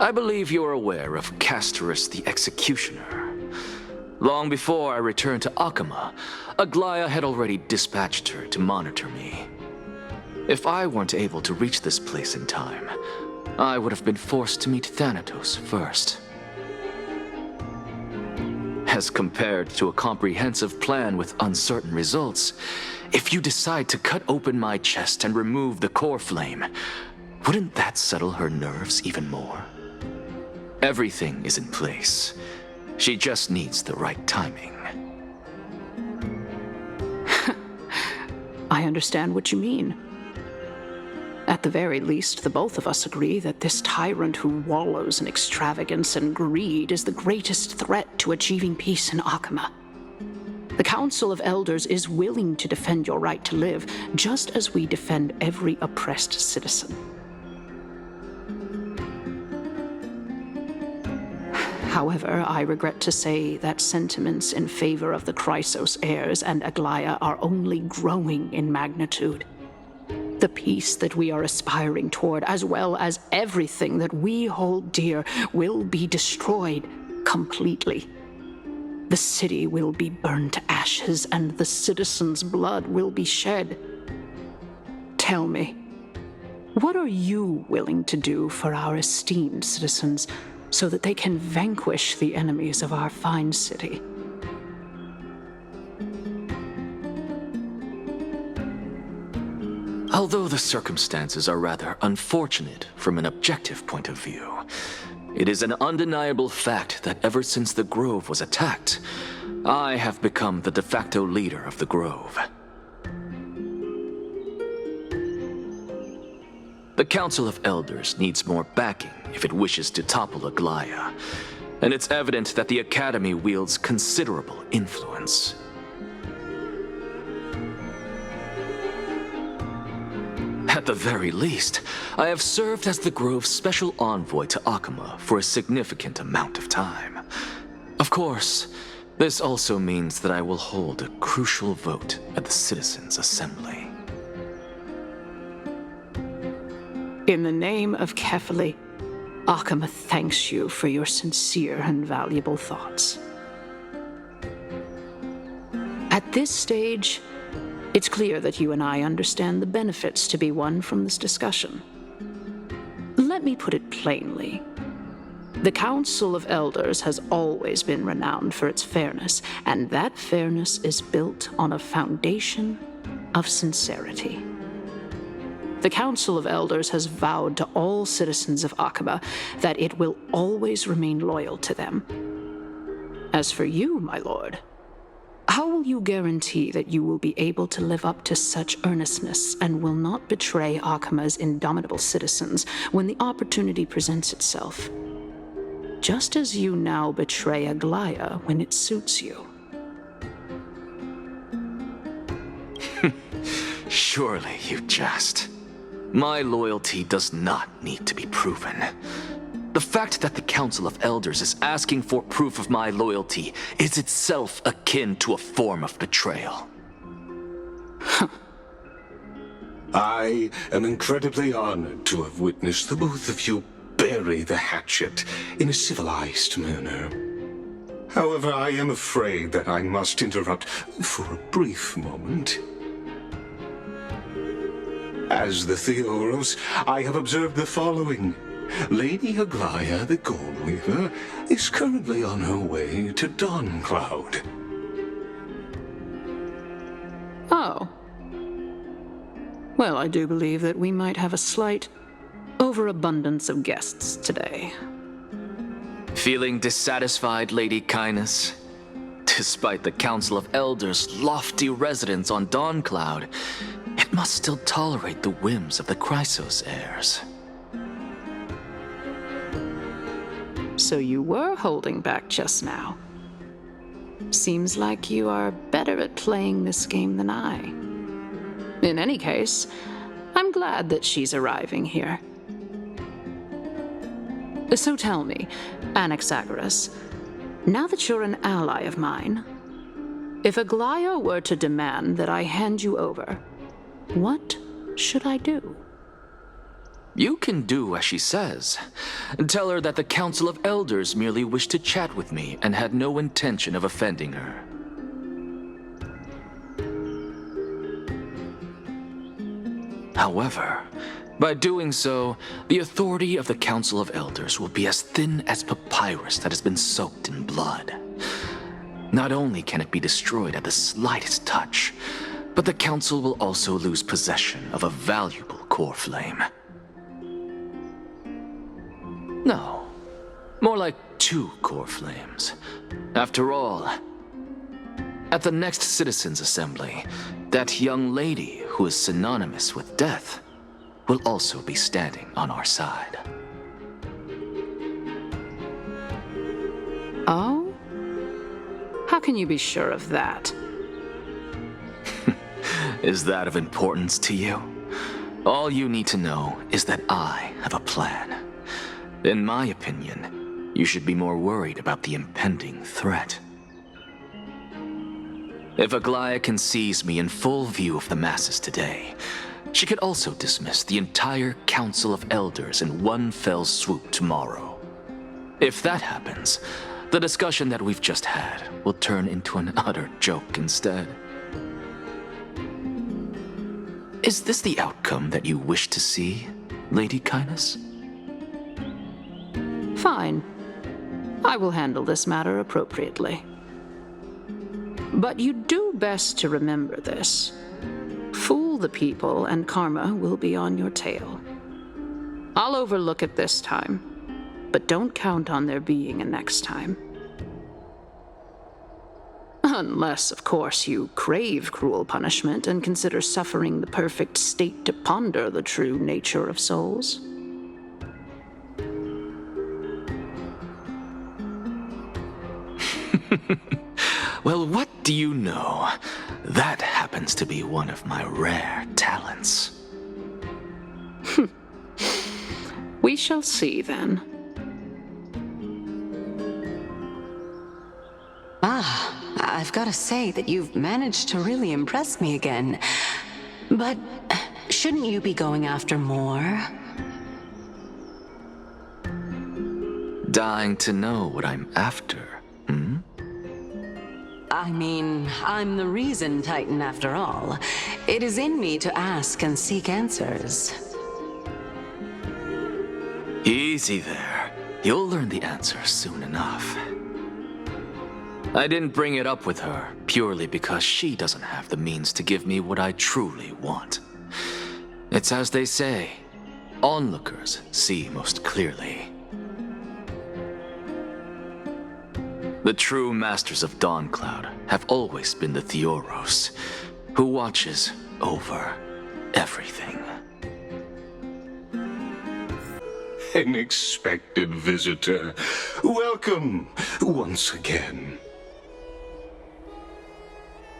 I believe you're aware of Castorus the Executioner. Long before I returned to Akama, Aglaya had already dispatched her to monitor me. If I weren't able to reach this place in time, I would have been forced to meet Thanatos first. As compared to a comprehensive plan with uncertain results, if you decide to cut open my chest and remove the core flame, wouldn't that settle her nerves even more? Everything is in place. She just needs the right timing.
I understand what you mean. At the very least, the both of us agree that this tyrant who wallows in extravagance and greed is the greatest threat to achieving peace in Akama. The Council of Elders is willing to defend your right to live, just as we defend every oppressed citizen. However, I regret to say that sentiments in favor of the Chrysos heirs and Aglaya are only growing in magnitude. The peace that we are aspiring toward, as well as everything that we hold dear, will be destroyed completely. The city will be burned to ashes, and the citizens' blood will be shed. Tell me, what are you willing to do for our esteemed citizens so that they can vanquish the enemies of our fine city?
Although the circumstances are rather unfortunate from an objective point of view, it is an undeniable fact that ever since the Grove was attacked, I have become the de facto leader of the Grove. The Council of Elders needs more backing if it wishes to topple Aglaya, and it's evident that the Academy wields considerable influence. At the very least, I have served as the Grove's special envoy to Akama for a significant amount of time. Of course, this also means that I will hold a crucial vote at the Citizens' Assembly.
In the name of Kefali, Akama thanks you for your sincere and valuable thoughts. At this stage, it's clear that you and I understand the benefits to be won from this discussion. Let me put it plainly. The Council of Elders has always been renowned for its fairness, and that fairness is built on a foundation of sincerity. The Council of Elders has vowed to all citizens of Akaba that it will always remain loyal to them. As for you, my lord, how will you guarantee that you will be able to live up to such earnestness and will not betray Akama's indomitable citizens when the opportunity presents itself? Just as you now betray Aglaya when it suits you.
Surely you jest. My loyalty does not need to be proven. The fact that the Council of Elders is asking for proof of my loyalty is itself akin to a form of betrayal.
I am incredibly honored to have witnessed the both of you bury the hatchet in a civilized manner. However, I am afraid that I must interrupt for a brief moment. As the Theoros, I have observed the following. Lady Aglaya, the Goldweaver, is currently on her way to Dawncloud.
Oh. Well, I do believe that we might have a slight overabundance of guests today.
Feeling dissatisfied, Lady Kindness? Despite the Council of Elders' lofty residence on Dawncloud, it must still tolerate the whims of the Chrysos heirs.
So you were holding back just now. Seems like you are better at playing this game than I. In any case, I'm glad that she's arriving here. So tell me, Anaxagoras, now that you're an ally of mine, if Aglaya were to demand that I hand you over, what should I do?
You can do as she says. Tell her that the Council of Elders merely wished to chat with me and had no intention of offending her. However, by doing so, the authority of the Council of Elders will be as thin as papyrus that has been soaked in blood. Not only can it be destroyed at the slightest touch, but the Council will also lose possession of a valuable core flame. No, more like 2 core flames. After all, at the next Citizens' Assembly, that young lady who is synonymous with death will also be standing on our side.
Oh? How can you be sure of that?
Is that of importance to you? All you need to know is that I have a plan. In my opinion, you should be more worried about the impending threat. If Aglaya can seize me in full view of the masses today, she could also dismiss the entire Council of Elders in one fell swoop tomorrow. If that happens, the discussion that we've just had will turn into an utter joke instead. Is this the outcome that you wish to see, Lady Kindness?
Fine. I will handle this matter appropriately. But you do best to remember this. Fool the people, and karma will be on your tail. I'll overlook it this time, but don't count on there being a next time. Unless, of course, you crave cruel punishment and consider suffering the perfect state to ponder the true nature of souls.
Well, what do you know? That happens to be one of my rare talents.
We shall see, then.
I've got to say that you've managed to really impress me again. But shouldn't you be going after more?
Dying to know what I'm after, hmm?
I mean, I'm the reason Titan after all. It is in me to ask and seek answers.
Easy there. You'll learn the answer soon enough. I didn't bring it up with her purely because she doesn't have the means to give me what I truly want. It's as they say, onlookers see most clearly. The true masters of Dawncloud have always been the Theoros, who watches over everything.
An expected visitor. Welcome once again.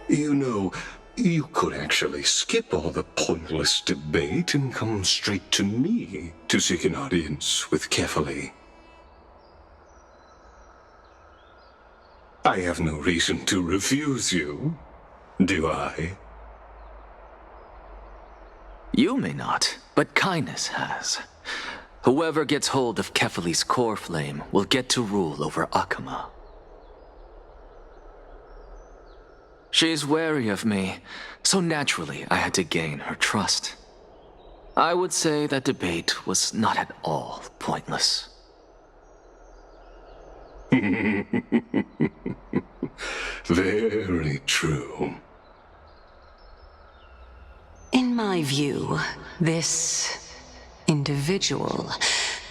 You know, you could actually skip all the pointless debate and come straight to me to seek an audience with Kefali. I have no reason to refuse you, do I?
You may not, but Kindness has. Whoever gets hold of Kefali's core flame will get to rule over Akama. She's wary of me, so naturally I had to gain her trust. I would say that debate was not at all pointless.
Very true.
In my view, this individual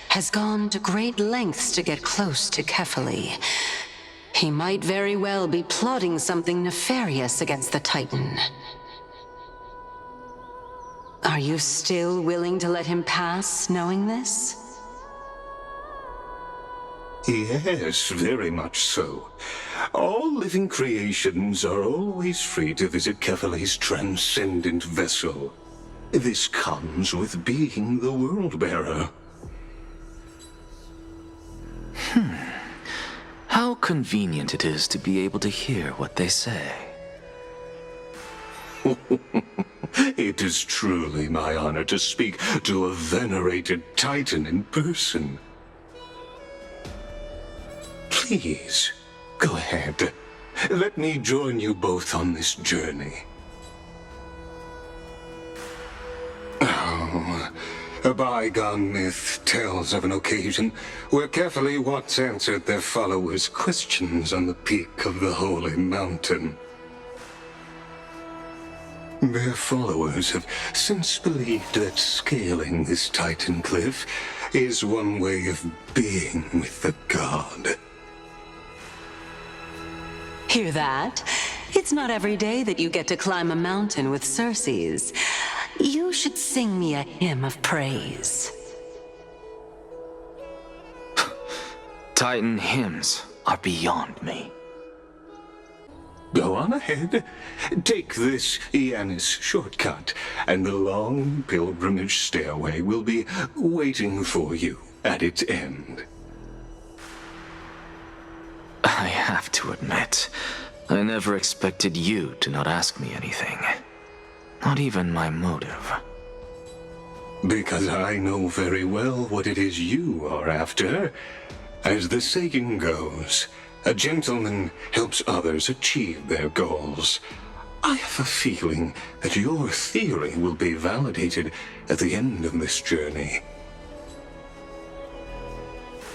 has gone to great lengths to get close to Kefali. He might very well be plotting something nefarious against the Titan. Are you still willing to let him pass, knowing this?
Yes, very much so. All living creations are always free to visit Kefali's transcendent vessel. This comes with being the World-Bearer.
How convenient it is to be able to hear what they say.
It is truly my honor to speak to a venerated Titan in person. Please, go ahead. Let me join you both on this journey. Oh, a bygone myth tells of an occasion where Kefali once answered their followers' questions on the peak of the holy mountain. Their followers have since believed that scaling this Titan cliff is one way of being with the god.
Hear that? It's not every day that you get to climb a mountain with Circes. You should sing me a hymn of praise.
Titan hymns are beyond me.
Go on ahead. Take this Yanis shortcut, and the long pilgrimage stairway will be waiting for you at its end.
I have to admit, I never expected you to not ask me anything. Not even my motive.
Because I know very well what it is you are after. As the saying goes, a gentleman helps others achieve their goals. I have a feeling that your theory will be validated at the end of this journey.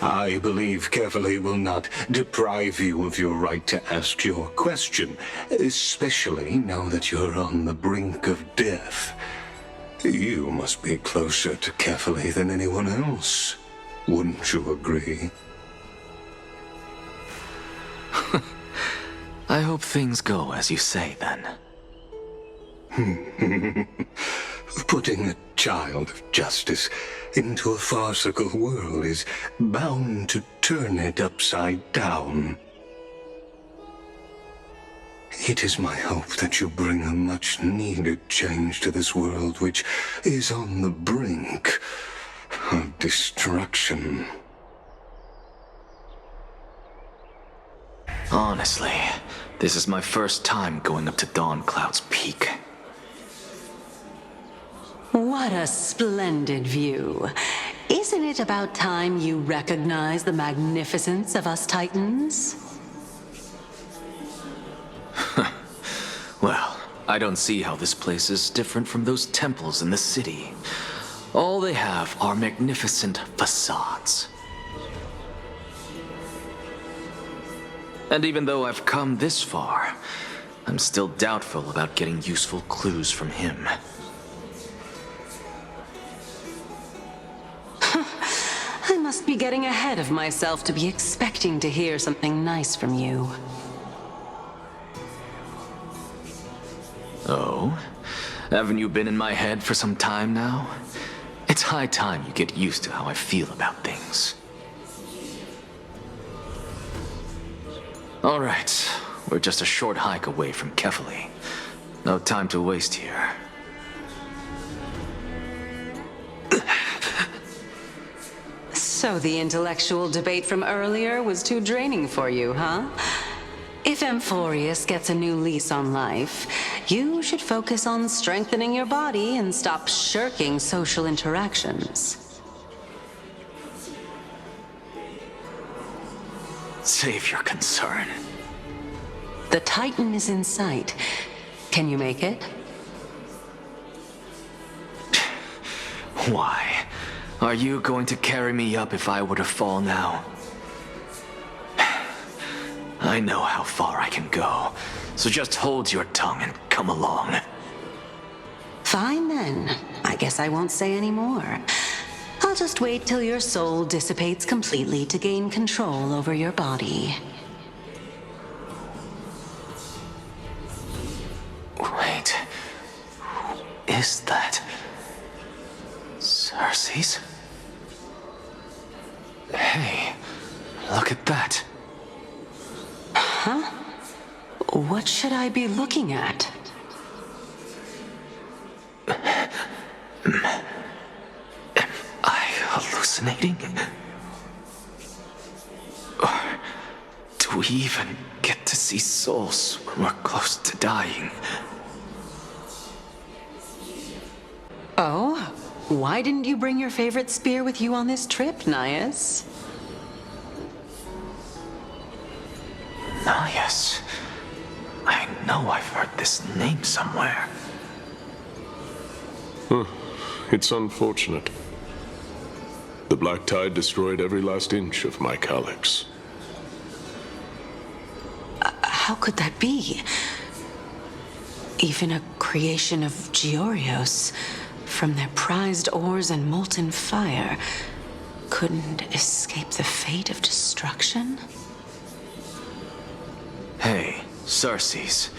I believe Kefali will not deprive you of your right to ask your question, especially now that you're on the brink of death. You must be closer to Kefali than anyone else. Wouldn't you agree?
I hope things go as you say, then.
Putting a child of justice into a farcical world is bound to turn it upside down. It is my hope that you bring a much-needed change to this world which is on the brink of destruction.
Honestly, this is my first time going up to Dawncloud's peak.
What a splendid view. Isn't it about time you recognize the magnificence of us Titans?
Well, I don't see how this place is different from those temples in the city. All they have are magnificent facades. And even though I've come this far, I'm still doubtful about getting useful clues from him.
I must be getting ahead of myself to be expecting to hear something nice from you.
Oh? Haven't you been in my head for some time now? It's high time you get used to how I feel about things. All right, we're just a short hike away from Kefali. No time to waste here.
So the intellectual debate from earlier was too draining for you, huh? If amphoreus gets a new lease on life, you should focus on strengthening your body and stop shirking social interactions.
Save your concern.
The Titan is in sight. Can you make it?
Why? Are you going to carry me up if I were to fall now? I know how far I can go, so just hold your tongue and come along.
Fine then. I guess I won't say any more. I'll just wait till your soul dissipates completely to gain control over your body.
Wait, who is that? Cersei's? Hey, look at that.
Huh? What should I be looking at?
Am I hallucinating? Or do we even get to see souls when we're close to dying?
Oh? Why didn't you bring your favorite spear with you on this trip, Nias?
Nias. I know I've heard this name somewhere.
It's unfortunate. The Black Tide destroyed every last inch of my calyx.
How could that be? Even a creation of Georios, from their prized ores and molten fire, couldn't escape the fate of destruction?
Hey, Cersei's.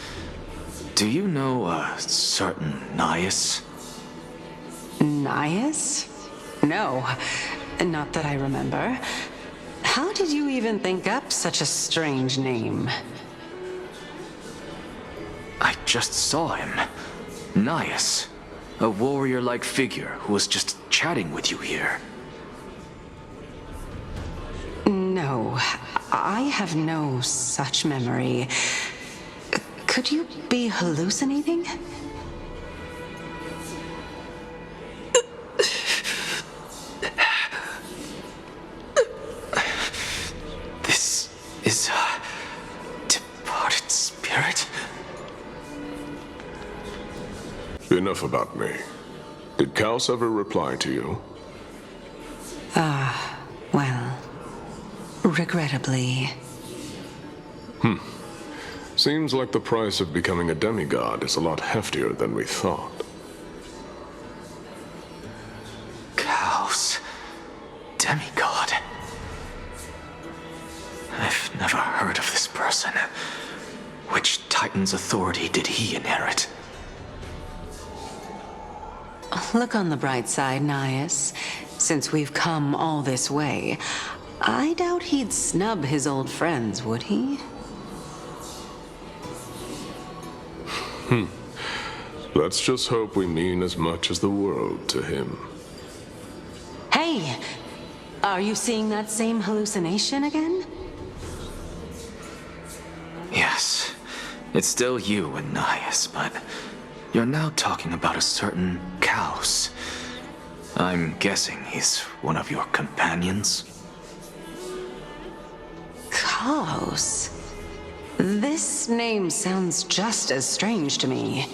Do you know a certain Nias?
Nias? No, not that I remember. How did you even think up such a strange name?
I just saw him. Nias. A warrior-like figure who was just chatting with you here.
No, I have no such memory. Could you be hallucinating?
This is a departed spirit?
Enough about me. Did Kaos ever reply to you?
Well, regrettably.
Seems like the price of becoming a demigod is a lot heftier than we thought.
Cows. Demigod. I've never heard of this person. Which Titan's authority did he inherit?
Look on the bright side, Nias. Since we've come all this way, I doubt he'd snub his old friends, would he?
Let's just hope we mean as much as the world to him.
Hey! Are you seeing that same hallucination again?
Yes. It's still you and Nias, but you're now talking about a certain Kaos. I'm guessing he's one of your companions?
Kaos? This name sounds just as strange to me.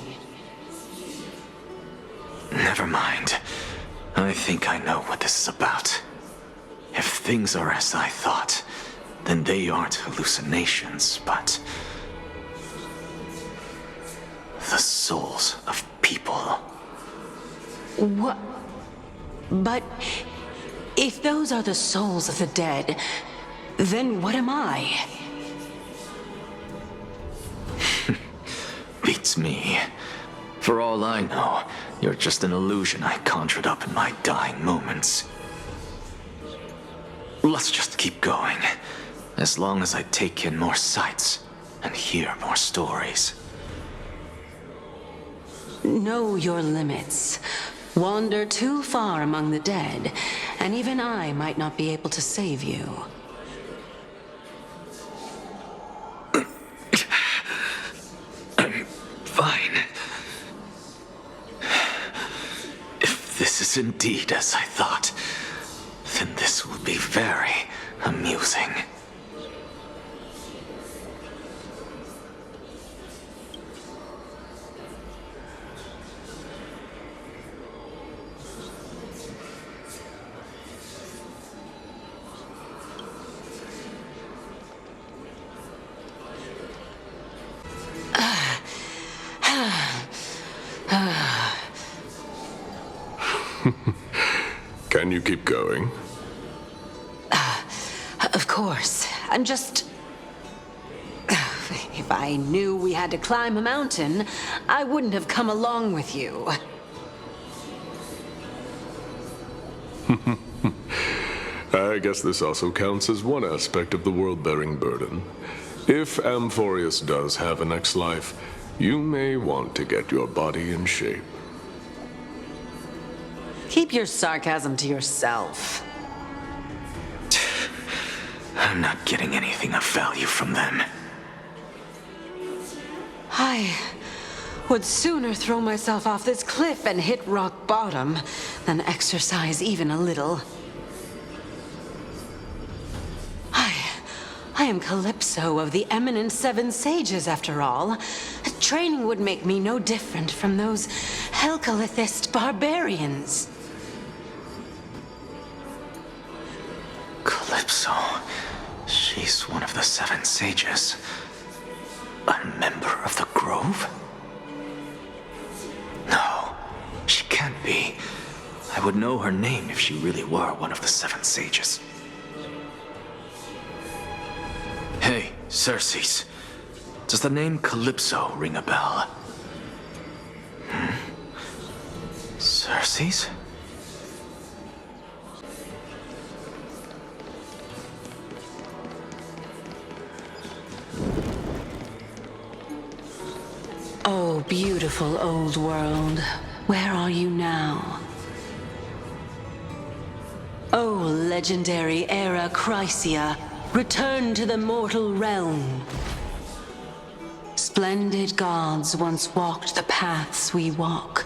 Never mind. I think I know what this is about. If things are as I thought, then they aren't hallucinations, but the souls of people.
What? But if those are the souls of the dead, then what am I?
Beats me. For all I know, you're just an illusion I conjured up in my dying moments. Let's just keep going. As long as I take in more sights and hear more stories.
Know your limits. Wander too far among the dead, and even I might not be able to save you.
I'm fine. If this is indeed as I thought, then this will be very amusing.
Can you keep going?
Of course. I'm just... If I knew we had to climb a mountain, I wouldn't have come along with you.
I guess this also counts as one aspect of the world-bearing burden. If Amphoreus does have a next life, you may want to get your body in shape.
Keep your sarcasm to yourself.
I'm not getting anything of value from them.
I would sooner throw myself off this cliff and hit rock bottom than exercise even a little. I am Calypso of the eminent Seven Sages, after all. Training would make me no different from those Helcalithist barbarians.
Calypso. She's one of the Seven Sages. A member of the Grove? No, she can't be. I would know her name if she really were one of the Seven Sages. Hey, Circes. Does the name Calypso ring a bell? Circes?
Oh, beautiful old world. Where are you now? Oh, legendary era Chrysia, return to the mortal realm. Splendid gods once walked the paths we walk.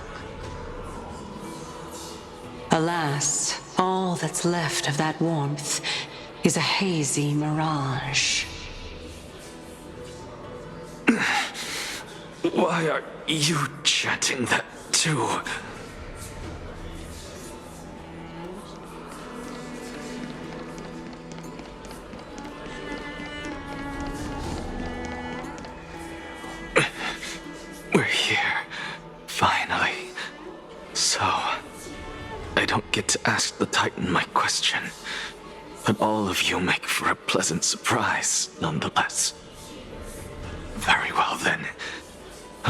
Alas, all that's left of that warmth is a hazy mirage.
Why are you chanting that too? get to ask the Titan my question, but all of you make for a pleasant surprise, nonetheless. Very well then,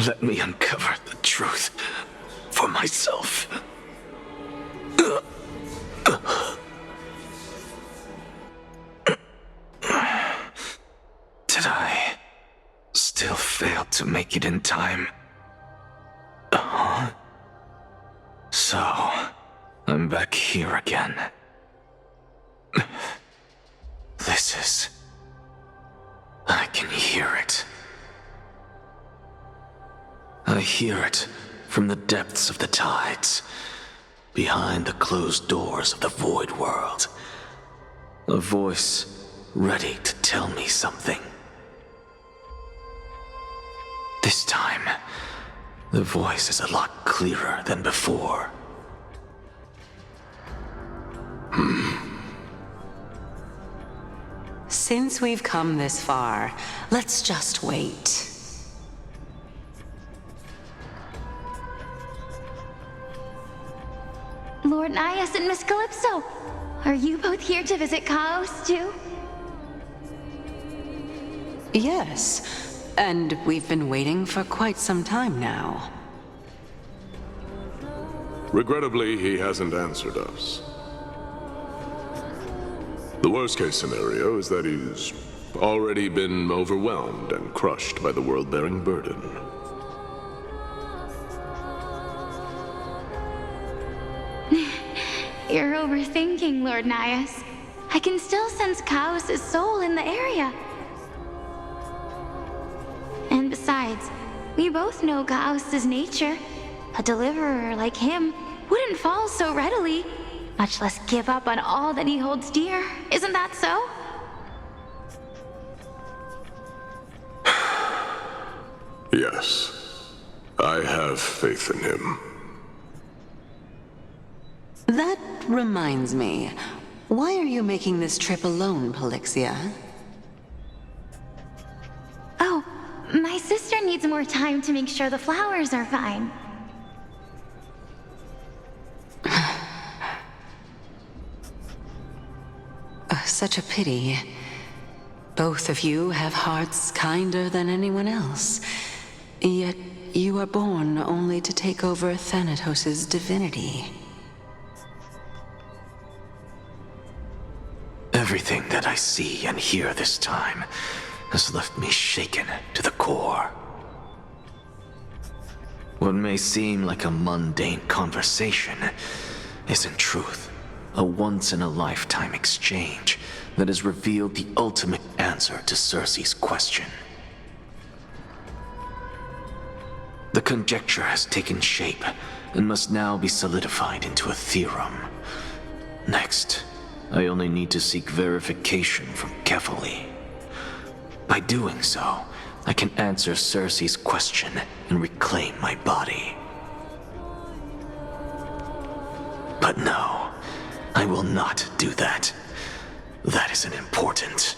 let me uncover the truth for myself. Did I still fail to make it in time? So, I'm back here again. This is... I can hear it. I hear it from the depths of the tides, behind the closed doors of the void world. A voice ready to tell me something. This time, the voice is a lot clearer than before.
Since we've come this far, let's just wait.
Lord Nias and Miss Calypso, are you both here to visit Chaos too?
Yes, and we've been waiting for quite some time now.
Regrettably, he hasn't answered us. The worst-case scenario is that he's already been overwhelmed and crushed by the world-bearing burden.
You're overthinking, Lord Nias. I can still sense Chaos' soul in the area. And besides, we both know Chaos' nature. A deliverer like him wouldn't fall so readily, much less give up on all that he holds dear. Isn't that so?
Yes, I have faith in him.
That reminds me. Why are you making this trip alone, Polixia?
Oh, my sister needs more time to make sure the flowers are fine.
Such a pity. Both of you have hearts kinder than anyone else. Yet you are born only to take over Thanatos' divinity.
Everything that I see and hear this time has left me shaken to the core. What may seem like a mundane conversation is in truth a once-in-a-lifetime exchange that has revealed the ultimate answer to Circe's question. The conjecture has taken shape and must now be solidified into a theorem. Next, I only need to seek verification from Kefali. By doing so, I can answer Circe's question and reclaim my body. But no, I will not do that. That isn't important.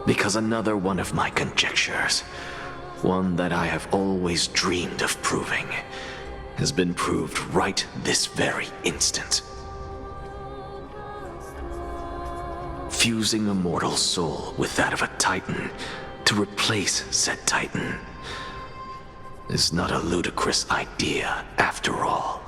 Because another one of my conjectures, one that I have always dreamed of proving, has been proved right this very instant. Fusing a mortal soul with that of a Titan to replace said Titan is not a ludicrous idea after all.